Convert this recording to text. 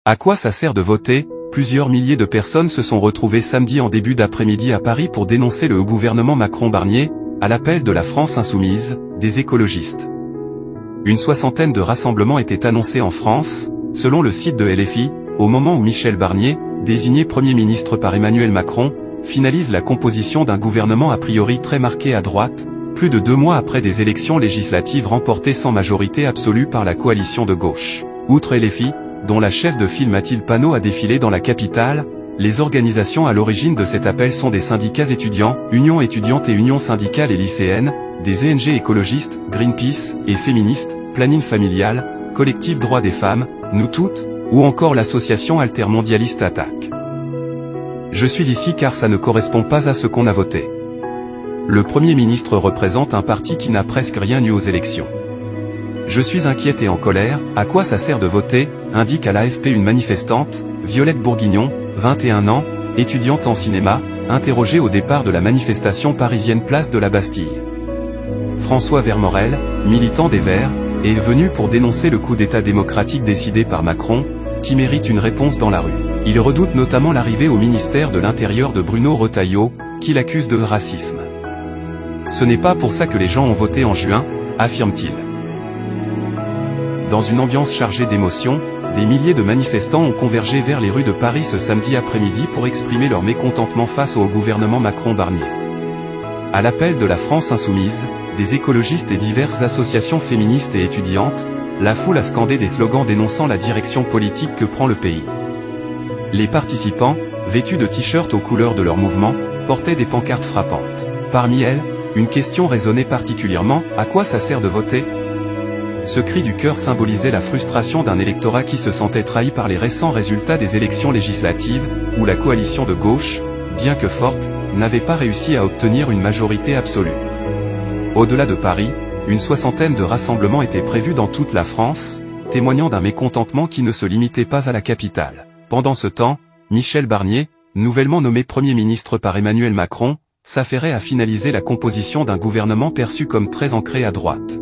À quoi ça sert de voter? Plusieurs milliers de personnes se sont retrouvées samedi en début d'après-midi à Paris pour dénoncer le gouvernement Macron-Barnier, à l'appel de la France insoumise, des écologistes. Une soixantaine de rassemblements étaient annoncés en France, selon le site de LFI, au moment où Michel Barnier, désigné Premier ministre par Emmanuel Macron, finalise la composition d'un gouvernement a priori très marqué à droite, plus de 2 mois après des élections législatives remportées sans majorité absolue par la coalition de gauche. Outre LFI, dont la chef de file Mathilde Panot a défilé dans la capitale, les organisations à l'origine de cet appel sont des syndicats étudiants, unions étudiantes et unions syndicales et lycéennes, des ONG écologistes, Greenpeace et féministes, Planning Familial, Collectif Droits des Femmes, Nous Toutes, ou encore l'association altermondialiste Attaque. Je suis ici car ça ne correspond pas à ce qu'on a voté. Le Premier ministre représente un parti qui n'a presque rien eu aux élections. Je suis inquiète et en colère, à quoi ça sert de voter, indique à l'AFP une manifestante, Violette Bourguignon, 21 ans, étudiante en cinéma, interrogée au départ de la manifestation parisienne place de la Bastille. François Vermorel, militant des Verts, est venu pour dénoncer le coup d'État démocratique décidé par Macron, qui mérite une réponse dans la rue. Il redoute notamment l'arrivée au ministère de l'Intérieur de Bruno Retailleau, qui l'accuse de racisme. Ce n'est pas pour ça que les gens ont voté en juin, affirme-t-il. Dans une ambiance chargée d'émotions, des milliers de manifestants ont convergé vers les rues de Paris ce samedi après-midi pour exprimer leur mécontentement face au gouvernement Macron-Barnier. À l'appel de la France insoumise, des écologistes et diverses associations féministes et étudiantes, la foule a scandé des slogans dénonçant la direction politique que prend le pays. Les participants, vêtus de t-shirts aux couleurs de leur mouvement, portaient des pancartes frappantes. Parmi elles, une question résonnait particulièrement, à quoi ça sert de voter? Ce cri du cœur symbolisait la frustration d'un électorat qui se sentait trahi par les récents résultats des élections législatives, où la coalition de gauche, bien que forte, n'avait pas réussi à obtenir une majorité absolue. Au-delà de Paris, une soixantaine de rassemblements étaient prévus dans toute la France, témoignant d'un mécontentement qui ne se limitait pas à la capitale. Pendant ce temps, Michel Barnier, nouvellement nommé Premier ministre par Emmanuel Macron, s'affairait à finaliser la composition d'un gouvernement perçu comme très ancré à droite.